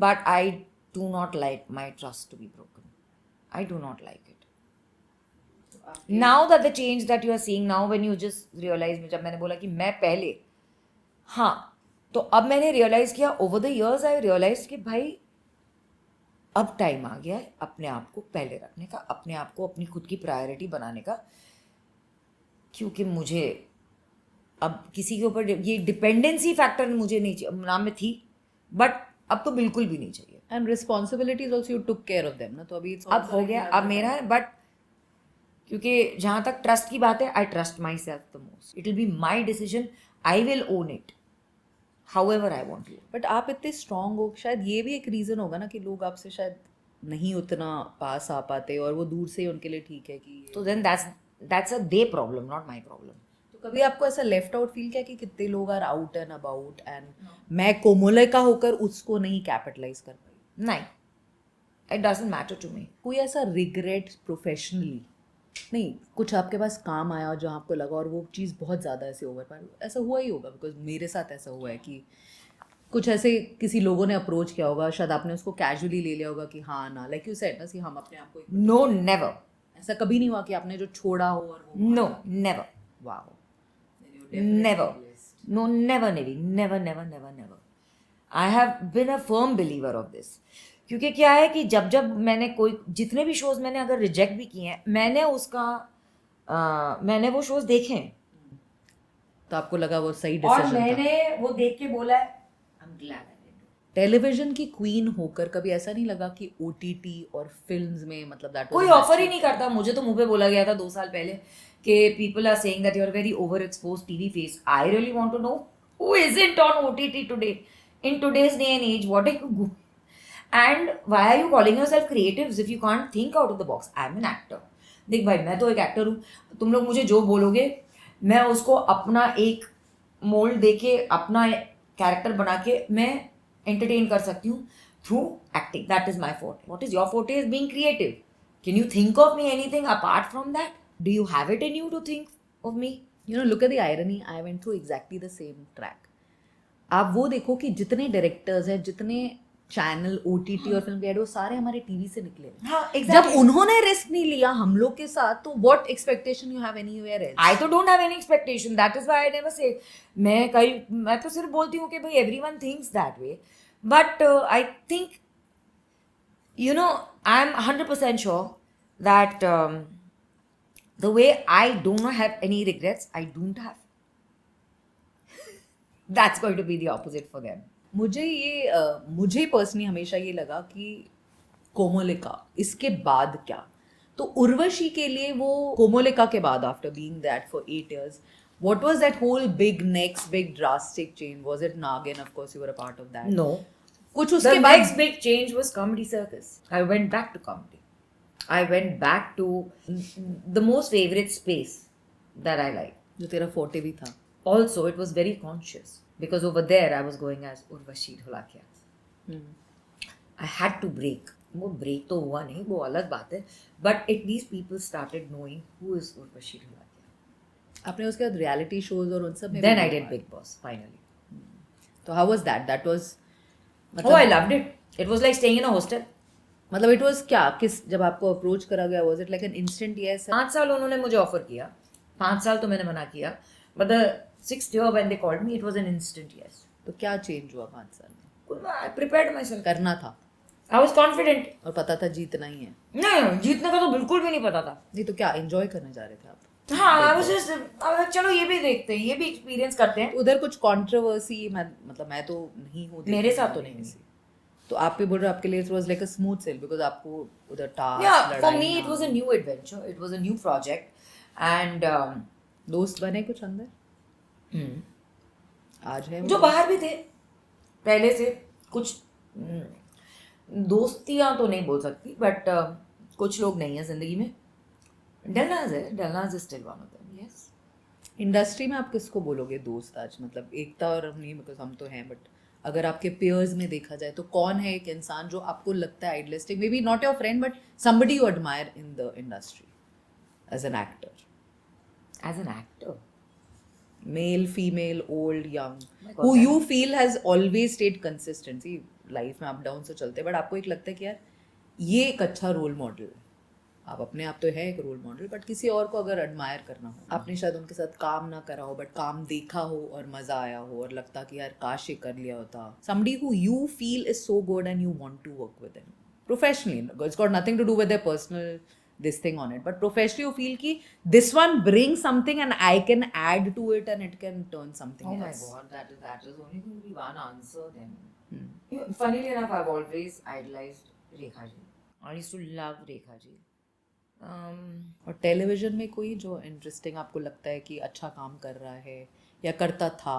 But I do not like my trust to be broken. I do not like it. Now that the change that you are seeing now, when you just realize, जब मैंने बोला कि मैं पहले, हाँ, तो अब मैंने रियलाइज किया, over the years I realize कि भाई अब टाइम आ गया है अपने आप को पहले रखने का, अपने आप को अपनी खुद की प्रायोरिटी बनाने का, क्योंकि मुझे अब किसी के ऊपर ये डिपेंडेंसी फैक्टर मुझे नहीं चाहिए, नाम में थी, बट अब तो बिल्कुल भी नहीं चाहिए. And responsibilities also you took care of them ना, तो अभी अब हो गया, अब मेरा है, बट क्योंकि जहाँ तक ट्रस्ट की बात है, I trust my self the most. It will be my decision, I will own it however I want to. But आप इतने स्ट्रांग हो, शायद ये भी एक रीज़न होगा ना कि लोग आपसे शायद नहीं उतना पास आ पाते, और वो दूर से ही उनके लिए ठीक है कि So then that's a they problem, not my problem. तो कभी आपको ऐसा लेफ्ट आउट फील किया कि कितने लोग are out and about, and मैं कोमलिका होकर उसको नहीं कैपिटलाइज कर पाई? नहीं, it doesn't matter to me. कोई ऐसा रिग्रेट प्रोफेशनली नहीं, कुछ आपके पास काम आया जो आपको लगा और वो चीज़ बहुत ज़्यादा ऐसे ओवर पार, ऐसा हुआ ही होगा, बिकॉज मेरे साथ ऐसा हुआ है कि कुछ ऐसे किसी लोगों ने अप्रोच किया होगा, शायद आपने उसको कैजुअली ले लिया होगा कि हाँ ना, लाइक यू सेड ना कि हम अपने आप को No, never. ऐसा कभी नहीं हुआ कि आपने जो छोड़ा हो और वो No, never. Wow, Never. No, never, Nivi. Never. I have been a firm believer of this. क्योंकि क्या है कि जब मैंने कोई, जितने भी शोज मैंने अगर रिजेक्ट भी किए हैं, मैंने वो शोज देखे हैं, तो आपको लगा वो सही और डिसीजन था? मैंने वो देख के बोला है I am glad I did. Television की क्वीन होकर कभी ऐसा नहीं लगा कि ओटीटी और फिल्म्स में, मतलब दैट कोई ऑफर ही नहीं करता. मुझे तो मुंह पे बोला गया था 2 साल पहले कि people are saying that you are very over exposed TV face. I really want to know who isn't on OTT today, in today's day and age. What are you and why are you calling yourself creatives if you can't think out of the box? I am an actor. देख भाई, मैं तो एक actor हूँ. तुम लोग मुझे जो बोलोगे मैं उसको अपना एक मोल्ड देके, अपना कैरेक्टर बना के मैं एंटरटेन कर सकती हूँ through acting. That is my forte. What is your forte? Is being creative. Can you think of me anything apart from that? Do you have it in you to think of me? You know, look at the irony, I went through exactly the same track. आप वो देखो कि जितने directors हैं, जितने channel, OTT और film creator, वो सारे हमारे टीवी से निकले हैं. हाँ, जब उन्होंने रिस्क नहीं लिया हम लोग के साथ, तो what expectation u have anywhere else? I तो don't have any expectation. That is why I never say. मैं तो सिर्फ बोलती हूँ कि भाई everyone thinks that way. But I think, you know, I'm 100% sure that the way I do not have any regrets, I don't have. That's going to be the opposite for them. मुझे personally हमेशा ये लगा कि कोमलिका इसके बाद क्या, तो उर्वशी के लिए वो कोमलिका के बाद, after being that for 8 years, what was that whole big drastic change? Was it Nagin? Of course you were a part of that. No. कुछ The उसके बाद next big change was Comedy Circus. I went back to comedy. I went back to the most favorite space that I like. जो तेरा forte भी था. Also, it was very conscious because over there I was going as Urvashi Dholakia. I had to break वो break तो हुआ नहीं, वो अलग बात है, but at least people started knowing who is Urvashi Dholakia. आपने उसके बाद रियलिटी शोज और उन सब में Then I did Big Boss finally. तो how was that was Oh, I loved it. It was like staying in a hostel. मतलब इट वाज क्या, किस, जब आपको अप्रोच करा गया was it like an instant yes? 5 साल उन्होंने मुझे ऑफर किया, 5 साल तो मैंने मना किया, but the 6th year when they called me, it was an instant yes. तो क्या चेंज हुआ 5 साल में? I prepared myself. करना था I was confident. और पता था जीतना ही है? नहीं, जीतने का तो बिल्कुल भी नहीं पता था. नहीं तो क्या एंजॉय करने जा रहे थे आप? हाँ, I was just चलो ये भी देखते हैं, ये भी एक्सपीरियंस करते हैं. उधर कुछ कंट्रोवर्सी, मतलब मैं तो नहीं हूँ, मेरे साथ तो नहीं हुई. तो आप भी बोल रहे हो आपके लिए it was like a smooth sail because आपको उधर task, Yeah, for me it was a new adventure. It was a new project, and दोस्त बने कुछ अंदर आज है जो बाहर भी थे पहले से कुछ, दोस्तियां तो नहीं बोल सकती, बट कुछ लोग नहीं है जिंदगी में. Delnaaz is still one of them. Yes. Industry में आप किसको बोलोगे दोस्त आज? मतलब एकता और नहीं, बिकॉज हम तो हैं, बट अगर आपके पेयर्स में देखा जाए तो कौन है एक इंसान जो आपको लगता है idealistic, maybe not your friend but somebody you admire in the industry as an actor? As an actor, male, female, old, young, My who God, you feel has always stayed consistency? Life में up down से चलते, but आपको एक लगता है कि यार ये एक अच्छा रोल मॉडल, आप अपने आप तो है एक रोल मॉडल, बट किसी और को अगर एडमायर करना हो, आपने शायद उनके साथ काम ना करा हो बट काम देखा हो और मजा आया हो और लगता कि यार काश ये कर लिया होता, somebody who you feel is so good and you want to work with them professionally, it's got nothing to do with their personal this thing on it, but professionally you feel ki this one brings something and I can add to it and it can turn something oh my else. God, that is only going to be one answer then. Funnily enough, I've always idolized Rekha ji. I used to love Rekha ji. और television में कोई जो interesting आपको लगता है कि अच्छा काम कर रहा है या करता था?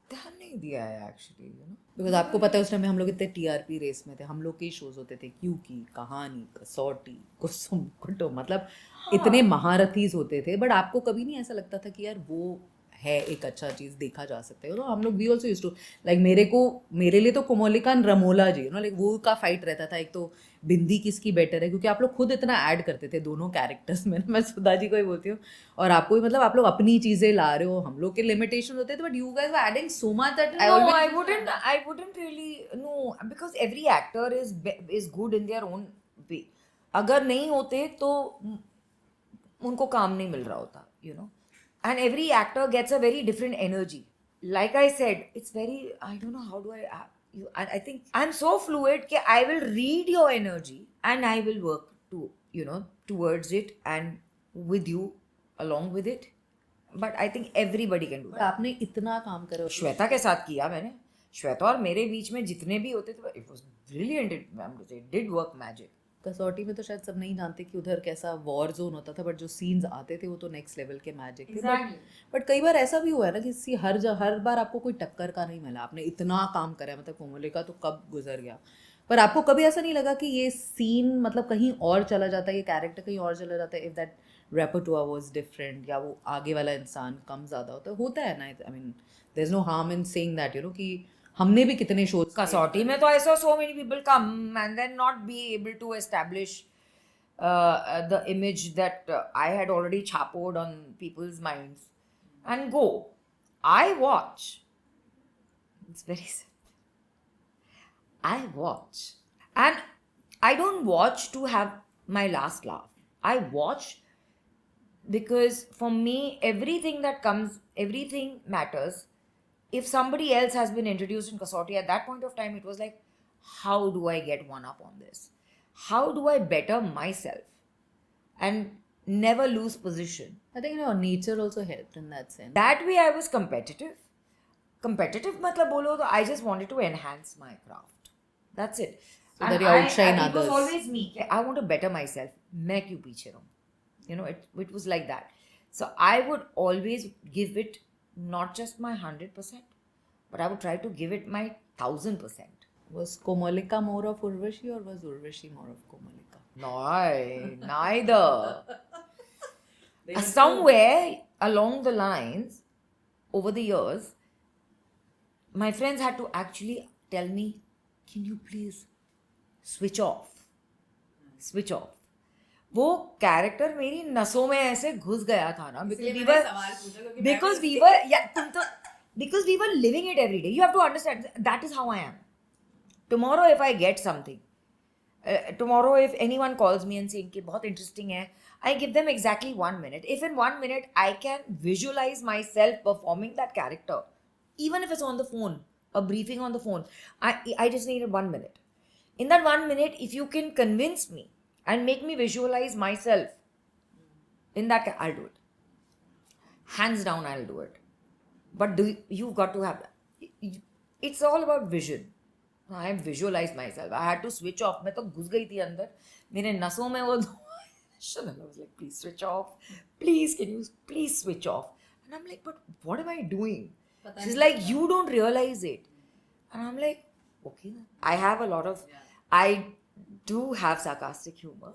ध्यान नहीं दिया है एक्चुअली, यू नो, बिकॉज आपको पता है उस टाइम में हम लोग इतने टीआरपी रेस में थे, हम लोग के ही शोज होते थे, क्यों की कहानी, कसौटी, कुसुम कुटुम, मतलब इतने महारथीज होते थे, बट आपको कभी नहीं ऐसा लगता था कि यार वो है एक अच्छा चीज़ देखा जा सकता है? तो हम लोग we also use to like, मेरे लिए तो कोमोलिका एंड रमोला जी, लाइक वो का फाइट रहता था, एक तो बिंदी किसकी बेटर है, क्योंकि आप लोग खुद इतना ऐड करते थे दोनों कैरेक्टर्स में. मैं सुधा जी को ही बोलती हूँ, और आपको भी, मतलब आप लोग अपनी चीज़ें ला रहे हो, हम लोग के लिमिटेशन होते थे, but you guys were adding so much that no, I wouldn't really, no, because every actor is good in their own way. अगर नहीं होते तो उनको काम नहीं मिल रहा होता, you know, and every actor gets a very different energy. Like I said, it's very, I don't know how do I think I'm so fluid that I will read your energy and I will work to, you know, towards it and with you along with it. But I think everybody can do that. आपने इतना काम करा, श्वेता के साथ किया मैंने. श्वेता और मेरे बीच में जितने भी होते थे, it was brilliant. It did work magic. कसौटी में तो शायद सब नहीं जानते कि उधर कैसा वॉर जोन होता था, बट जो सीन्स आते थे वो तो नेक्स्ट लेवल के मैजिक थे. बट कई बार ऐसा भी हुआ है ना कि हर बार आपको कोई टक्कर का नहीं मिला, आपने इतना काम करा है, मतलब कोमलिका तो कब गुजर गया, पर आपको कभी ऐसा नहीं लगा कि ये सीन मतलब कहीं और चला जाता है, ये कैरेक्टर कहीं और चला जाता है, इफ दैट रेपर्टोर वाज डिफरेंट, या वो आगे वाला इंसान कम ज़्यादा होता है ना. I mean there is no harm in saying that, you know, कि हमने भी कितने शोज, कसौटी में तो I saw so many people come and then not be able to establish the image that I had already chapoed on people's minds and go. I watch. It's very simple. I watch. And I don't watch to have my last laugh. I watch because for me, everything that comes, everything matters. If somebody else has been introduced in Kasauti, at that point of time, it was like, how do I get one up on this? How do I better myself and never lose position? I think, you know, nature also helped in that sense. That way, I was competitive. Competitive, matlab bolo to I just wanted to enhance my craft. That's it. So that you outshine It others. was always me. I want to better myself. मैं क्यों पीछे रहूं? You know, it was like that. So I would always give it not just my 100%, but I would try to give it my 1000%. Was Komalika more of Urvashi or was Urvashi more of Komalika? No, neither. Somewhere along the lines, over the years, my friends had to actually tell me, can you please switch off? switch off. वो character मेरी नसों में ऐसे घुस गया था ना, because we were yeah तुम तो because we were living it every day. You have to understand that is how I am. Tomorrow if I get something, tomorrow if anyone calls me and saying कि बहुत interesting है, I give them exactly 1 minute. If in 1 minute I can visualize myself performing that character, even if it's on the phone, a briefing on the phone, I just needed 1 minute. In that 1 minute, if you can convince me and make me visualize myself in that, I'll do it. Hands down, I'll do it. But you've got to have that. It's all about vision. I have visualized myself. I had to switch off. मैं तो घुस गई थी अंदर. मेरे नसों में वो Chanel was like, please switch off. Please, can you please switch off? And I'm like, but what am I doing? She's like, you don't realize it. And I'm like, okay. I have a lot of, I do have sarcastic humor.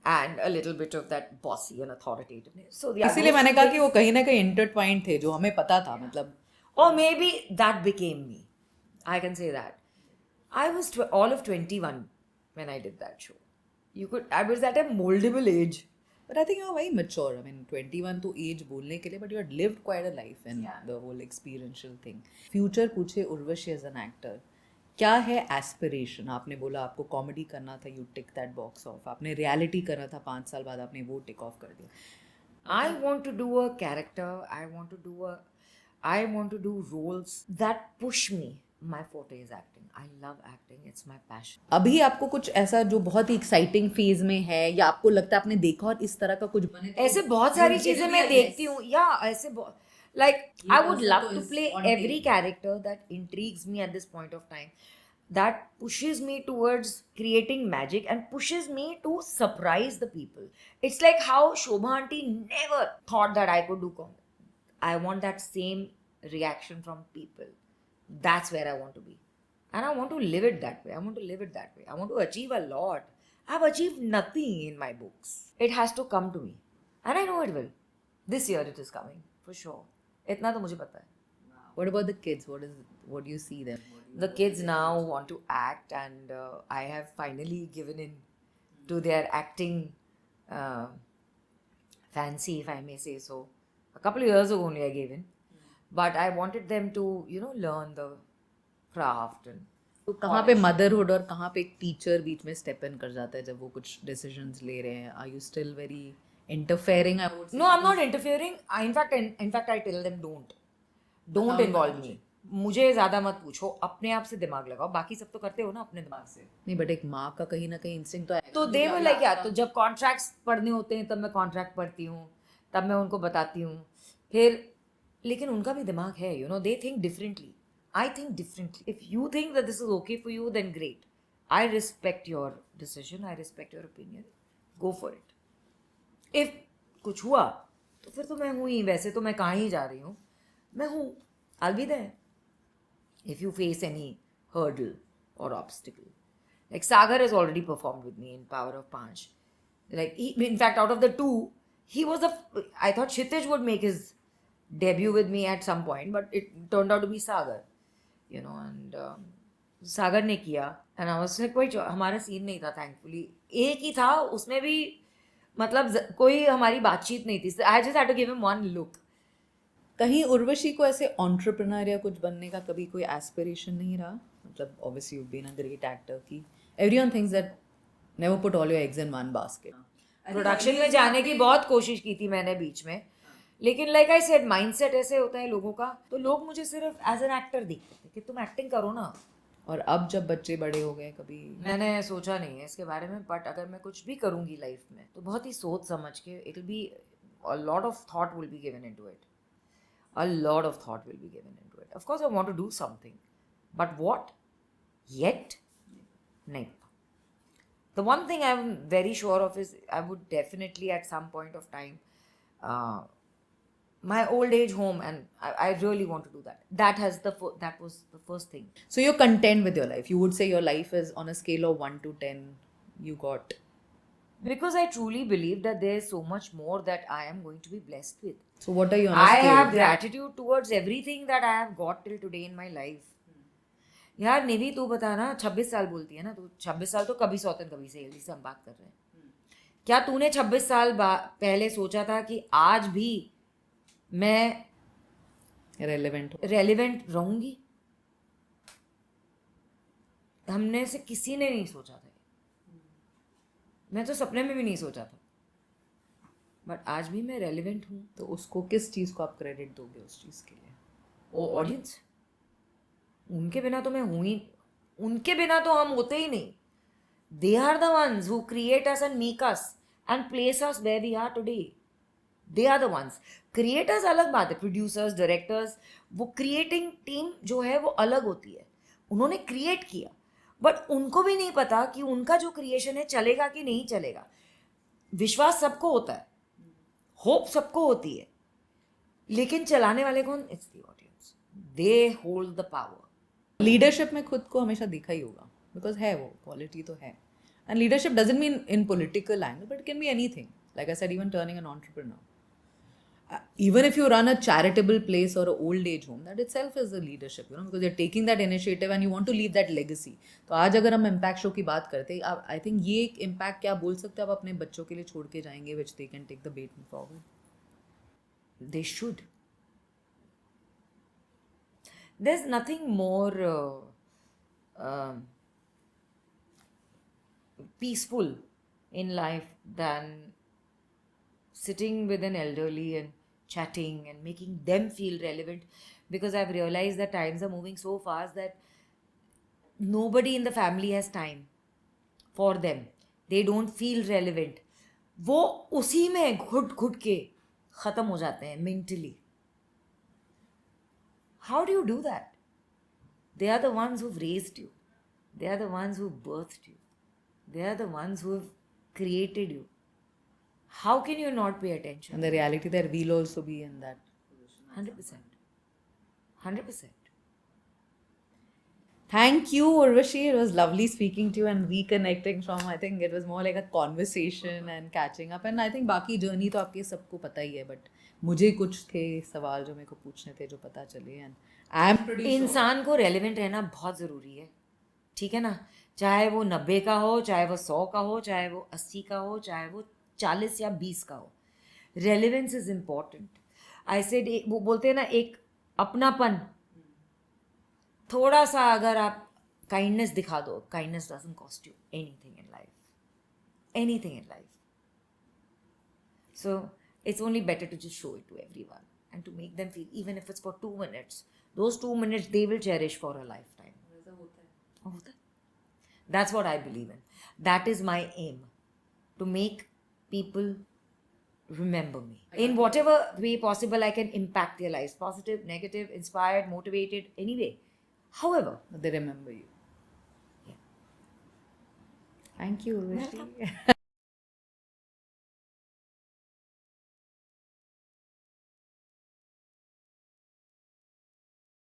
And a little bit of that bossy and authoritativeness. So yeah, इसीलिए मैंने कहा कि वो कहीं ना कहीं intertwined थे जो हमें पता था मतलब. Or maybe that became me. I can say that. I was all of 21 when I did that show. I was at a moldable age. But I think you're very mature. I mean, 21 to age बोलने के लिए, but you had lived quite a life in the whole experiential thing. Future पूछे Urvashi as an actor. क्या है aspiration? आपने बोला आपको comedy करना था, you tick that box of. आपने रियलिटी करना था, 5 साल बाद आपने वो टिक ऑफ कर दिया. I want to do a character. I want to do roles that push me. My forte is acting. I love acting. It's my passion. अभी आपको कुछ ऐसा जो बहुत ही एक्साइटिंग फेज में है या आपको लगता है आपने देखा और इस तरह का कुछ बने? ऐसे बहुत सारी चीजें मैं देखती हूँ या ऐसे like I would love to play every character that intrigues me at this point of time, that pushes me towards creating magic and pushes me to surprise the people. It's like how Shobha aunty never thought that I could do comedy. I want that same reaction from people. That's where I want to be. And I want to live it that way. I want to achieve a lot. I've achieved nothing in my books. It has to come to me. And I know it will. This year it is coming, for sure. इतना तो मुझे पता है. What about the kids? What do you see them? The kids now want to act, and I have finally given in to their acting fancy, if I may say so. A couple of years ago only I gave in. But I wanted them to, learn the craft. And तो कहाँ पे motherhood और कहाँ पे एक teacher बीच में step in कर जाता है जब वो कुछ डिसीजंस ले रहे हैं? Are you still very interfering? No, I'm not interfering. In fact, I tell them don't involve me. मुझे ज़्यादा मत पूछो, अपने आप से दिमाग लगाओ. बाकी सब तो करते हो ना अपने दिमाग से. नहीं, बट एक माँ का कहीं ना कहीं इंस्टिंक्ट तो है. तो दे वो लाइक क्या, तो जब कॉन्ट्रैक्ट्स पढ़ने होते हैं तब मैं कॉन्ट्रैक्ट पढ़ती हूँ, तब मैं उनको बताती हूँ. फिर लेकिन उनका भी दिमाग है, they think differently. I think differently. If you think that this is okay for you, then great. I respect your decision. I respect your opinion. Go for it. If कुछ हुआ तो फिर तो मैं हूँ ही. वैसे तो मैं कहाँ ही जा रही हूँ, मैं हूँ. I'll be there. If you face any hurdle or obstacle. Like Sagar has already performed with me in Power of Panch. Like in fact, out of the two, he was I thought Kshitij would make his debut with me at some point, but it turned out to be Sagar, and Sagar ने किया, and I was like, कोई हमारा scene नहीं था, thankfully. एक ही था, उसमें भी मतलब कोई हमारी बातचीत नहीं थी. I just had to give him one look. कहीं उर्वशी को ऐसे एंटरप्रेन्योर या कुछ बनने का कभी कोई एस्पिरेशन नहीं रहा? मतलब obviously you've been a great actor की everyone thinks that never put all your eggs in one basket. Production में जाने की बहुत कोशिश की थी मैंने बीच में, लेकिन लाइक आई सेड, माइंडसेट ऐसे होता है लोगों का, तो लोग मुझे सिर्फ एज एन एक्टर देखते थे कि तुम एक्टिंग करो ना. और अब जब बच्चे बड़े हो गए, कभी मैंने सोचा नहीं है इसके बारे में, बट अगर मैं कुछ भी करूँगी लाइफ में तो बहुत ही सोच समझ के, it will be a lot of thought will be given into it. A lot of thought will be given into it. Of course, I want to do something. But what? Yet? No. The one thing I'm very sure of is I would definitely at some point of time, my old age home, and I really want to do that. That was the first thing. So you're content with your life. You would say your life is on a scale of 1 to 10. You got... Because I truly believe that there is so much more that I am going to be blessed with. So what are you on a I scale? have gratitude towards everything that I have got till today in my life. यार निधि तू बता ना, 26 साल बोलती है ना, तो 26 साल तो कभी सौतन कभी सहेली से हम बात कर रहे हैं। क्या तूने 26 साल पहले सोचा था कि आज भी मैं रेलेवेंट हो। रेलिवेंट रहूंगी? हमने से किसी ने नहीं सोचा था। मैं तो सपने में भी नहीं सोचा था, बट आज भी मैं रेलिवेंट हूँ। तो उसको किस चीज़ को आप क्रेडिट दोगे उस चीज़ के लिए? वो ऑडियंस, उनके बिना तो मैं हूँ ही, उनके बिना तो हम होते ही नहीं। They are the ones who create us and make us and place us where we are today. They are the ones. Creators अलग बात है, प्रोड्यूसर्स, डायरेक्टर्स, वो क्रिएटिंग टीम जो है वो अलग होती है। उन्होंने क्रिएट किया, बट उनको भी नहीं पता कि उनका जो क्रिएशन है चलेगा कि नहीं चलेगा। विश्वास सबको होता है, होप सबको होती है, लेकिन चलाने वाले कौन? It's the audience. They hold the power. Leadership में खुद को हमेशा दिखा ही होगा, बिकॉज है वो क्वालिटी तो है. And leadership doesn't mean in political angle, but it can be anything. Like I said, even turning an entrepreneur. Even if you run a charitable place or an old age home, that itself is a leadership, because you're taking that initiative and you want to leave that legacy. तो आज अगर हम impact show की बात करते हैं, I think ये एक impact क्या बोल सकते हैं आप अपने बच्चों के लिए छोड़ के जाएंगे, which they can take the baton forward. They should. There's nothing more peaceful in life than sitting with an elderly and chatting and making them feel relevant, because I've realized that times are moving so fast that nobody in the family has time for them. They don't feel relevant. वो उसी में घुट घुट के ख़त्म हो जाते हैं mentally. How do you do that? They are the ones who've raised you. They are the ones who birthed you. They are the ones who have created you. How can you not pay attention? And the reality that we'll also be in that position. 100%. 100%. Thank you, Urvashi. It was lovely speaking to you and reconnecting from, I think it was more like a conversation and catching up. And I think बाकी journey तो आपके सबको पता ही है, but मुझे कुछ थे सवाल जो मेरे को पूछने थे जो पता चले. And I'm pretty sure इंसान को रेलिवेंट रहना बहुत ज़रूरी है, ठीक है ना? चाहे वो 90 का हो, चाहे वो 100 का हो, चाहे वो 80 का हो, चाहे वो 40 या 20 का हो. Relevance is important. I said, वो बोलते हैं ना, एक अपनापन, थोड़ा सा अगर आप काइंडनेस दिखा दो, kindness doesn't cost you anything in life. Anything in life. So it's only better to just show it to everyone and to make them feel, even if it's for 2 minutes, those 2 minutes they will cherish for a lifetime. होता है. That's what I believe in. That is my aim, to make people remember me in whatever way possible. I can impact their lives, positive, negative, inspired, motivated, anyway, however they remember you. Yeah. Thank you, Urvashi.